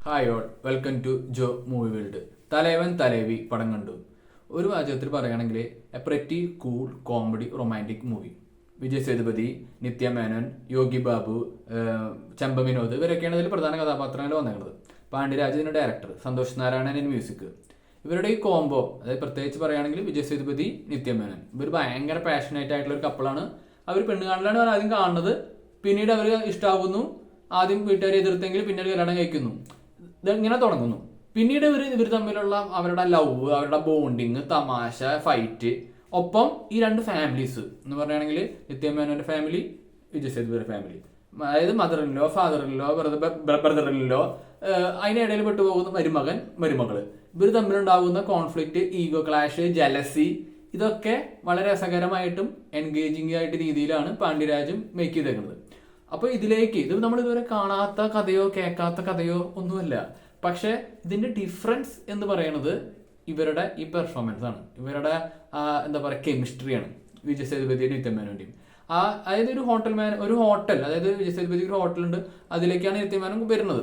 Hi all, welcome to Jo movie world. Thalaivan Thalaivii പടം കണ്ടു. ഒരു വാചകത്തിൽ പറയുകയാണെങ്കിൽ a pretty cool comedy romantic movie. Vijay Sethupathi, Nithya Menen, Yogi Babu, Chemban Vinod ഇവരൊക്കെയാണ് ഇതിൽ പ്രധാന കഥാപാത്രങ്ങൾ വന്നിട്ടുള്ളത്. പാണ്ഡ്യരാജ് ഇതിൻ്റെ ഡയറക്ടർ, സന്തോഷ് നാരായണൻ മ്യൂസിക്. ഇവരുടെ ഈ കോംബോ, അതായത് പ്രത്യേകിച്ച് പറയുകയാണെങ്കിൽ വിജയ് സേതുപതി, നിത്യ മേനോൻ, ഇവർ ഭയങ്കര പാഷനേറ്റ് ആയിട്ടുള്ള ഒരു കപ്പിളാണ്. അവർ പെണ്ണ് കാണലാണ് ആദ്യം കാണുന്നത്, പിന്നീട് അവർ ഇഷ്ടമാകുന്നു. ആദ്യം വീട്ടുകാരെ എതിർത്തെങ്കിൽ പിന്നീട് കല്യാണം കഴിക്കുന്നു. ഇങ്ങനെ തുടങ്ങുന്നു. പിന്നീട് ഇവർ തമ്മിലുള്ള അവരുടെ ലവ്, അവരുടെ ബോണ്ടിങ്, തമാശ, ഫൈറ്റ്, ഒപ്പം ഈ രണ്ട് ഫാമിലീസ് എന്ന് പറയുകയാണെങ്കിൽ നിത്യമേനോന്റെ ഫാമിലി, വിജയ് സേതുപതിയുടെ ഫാമിലി, അതായത് mother in law, father in law, brother in law, അതിനിടയിൽ പെട്ടുപോകുന്ന മരുമകള്, ഇവർ തമ്മിലുണ്ടാകുന്ന കോൺഫ്ലിക്റ്റ്, ഈഗോ ക്ലാഷ്, ജലസി, ഇതൊക്കെ വളരെ രസകരമായിട്ടും എൻഗേജിങ് ആയിട്ട് രീതിയിലാണ് പാണ്ഡ്യരാജും മേക്ക് ചെയ്തേക്കുന്നത്. അപ്പോൾ ഇത് നമ്മൾ ഇതുവരെ കാണാത്ത കഥയോ കേൾക്കാത്ത കഥയോ ഒന്നുമല്ല. പക്ഷെ ഇതിന്റെ ഡിഫറൻസ് എന്ന് പറയുന്നത് ഇവരുടെ ഈ പെർഫോമൻസ് ആണ്, ഇവരുടെ എന്താ പറയുക കെമിസ്ട്രിയാണ്. വിജയ് സേതുപതിയുടെ നിത്യമേനോന്റെയും അതായത് ഒരു ഹോട്ടൽ, അതായത് വിജയ് സേതുപതി ഒരു ഹോട്ടലുണ്ട്, അതിലേക്കാണ് നിത്യമേനോൻ വരുന്നത്,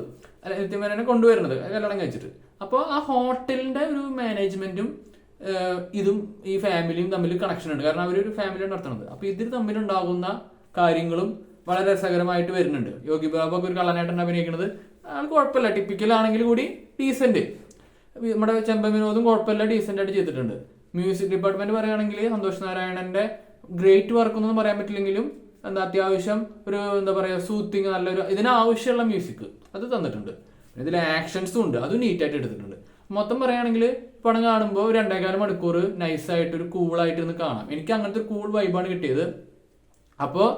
നിത്യമേനോനെ കൊണ്ടുവരുന്നത് കല്യാണം കഴിച്ചിട്ട്. അപ്പോൾ ആ ഹോട്ടലിന്റെ ഒരു മാനേജ്മെന്റും ഇതും ഈ ഫാമിലിയും തമ്മിൽ കണക്ഷൻ ഉണ്ട്. കാരണം അവരൊരു ഫാമിലിയാണ് നടത്തുന്നത്. അപ്പോൾ ഇതിൽ തമ്മിലുണ്ടാകുന്ന കാര്യങ്ങളും വളരെ രസകരമായിട്ട് വരുന്നുണ്ട്. യോഗി ബാബു ഒക്കെ ഒരു കള്ളനായിട്ടാണ് അഭിനയിക്കുന്നത്. ആൾ കുഴപ്പമില്ല, ടിപ്പിക്കൽ ആണെങ്കിൽ കൂടി ഡീസന്റ്. നമ്മുടെ ചെമ്പ വിനോദും കുഴപ്പമില്ല, ഡീസന്റ് ആയിട്ട് ചെയ്തിട്ടുണ്ട്. മ്യൂസിക് ഡിപ്പാർട്ട്മെന്റ് പറയുകയാണെങ്കിൽ സന്തോഷ് നാരായണന്റെ ഗ്രേറ്റ് വർക്ക് ഒന്നും പറയാൻ പറ്റില്ലെങ്കിലും അത്യാവശ്യം ഒരു എന്താ പറയുക സൂത്തിങ്, നല്ലൊരു ഇതിനാവശ്യമുള്ള മ്യൂസിക് അത് തന്നിട്ടുണ്ട്. ഇതിൽ ആക്ഷൻസും ഉണ്ട്, അതും നീറ്റായിട്ട് എടുത്തിട്ടുണ്ട്. മൊത്തം പറയുകയാണെങ്കിൽ പടം കാണുമ്പോൾ 2.25 മണിക്കൂർ നൈസായിട്ട് ഒരു കൂളായിട്ട് ഇരുന്ന് കാണാം. എനിക്ക് അങ്ങനത്തെ ഒരു കൂൾ വൈബാണ് കിട്ടിയത്. അപ്പോൾ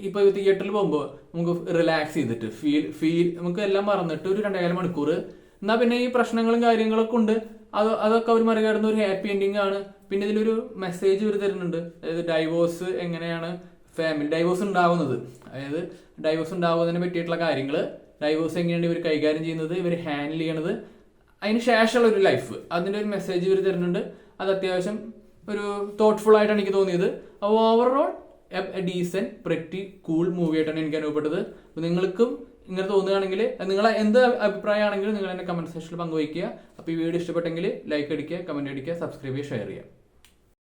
ഇപ്പൊ തിയേറ്ററിൽ പോകുമ്പോൾ നമുക്ക് റിലാക്സ് ചെയ്തിട്ട് ഫീൽ നമുക്ക് എല്ലാം മറന്നിട്ട് ഒരു 2.25 മണിക്കൂർ എന്നാ പിന്നെ ഈ പ്രശ്നങ്ങളും കാര്യങ്ങളൊക്കെ ഉണ്ട്, അതൊക്കെ അവർ മറികടന്ന ഒരു ഹാപ്പി എൻഡിങ് ആണ്. പിന്നെ ഇതിലൊരു മെസ്സേജ് ഇവർ തരുന്നുണ്ട്. അതായത് ഡൈവോഴ്സ് എങ്ങനെയാണ് ഫാമിലി ഡൈവോഴ്സ് ഉണ്ടാവുന്നത്, അതായത് ഡൈവോഴ്സ് ഉണ്ടാവുന്നതിനെ പറ്റിയിട്ടുള്ള കാര്യങ്ങൾ, ഡൈവോഴ്സ് എങ്ങനെയാണ് ഇവർ കൈകാര്യം ചെയ്യുന്നത്, ഇവർ ഹാൻഡിൽ ചെയ്യണത്, അതിന് ശേഷമുള്ള ഒരു ലൈഫ്, അതിൻ്റെ ഒരു മെസ്സേജ് ഇവർ തരുന്നുണ്ട്. അത് അത്യാവശ്യം ഒരു തോട്ട്ഫുൾ ആയിട്ടാണ് എനിക്ക് തോന്നിയത്. അപ്പോൾ overall decent pretty cool movie ആയിട്ടാണ് എനിക്ക് അനുഭവപ്പെട്ടത്. അപ്പോൾ നിങ്ങൾക്കും ഇങ്ങനെ തോന്നുകയാണെങ്കിൽ, നിങ്ങളെ എന്ത് അഭിപ്രായമാണെങ്കിലും നിങ്ങൾ എന്നെ കമന്റ് സെക്ഷനിൽ പങ്കുവയ്ക്കുക. അപ്പോൾ ഈ വീഡിയോ ഇഷ്ടപ്പെട്ടെങ്കിൽ ലൈക്ക് അടിക്കുക, കമന്റ് അടിക്കുക, സബ്സ്ക്രൈബ് ചെയ്യുക, ഷെയർ ചെയ്യുക.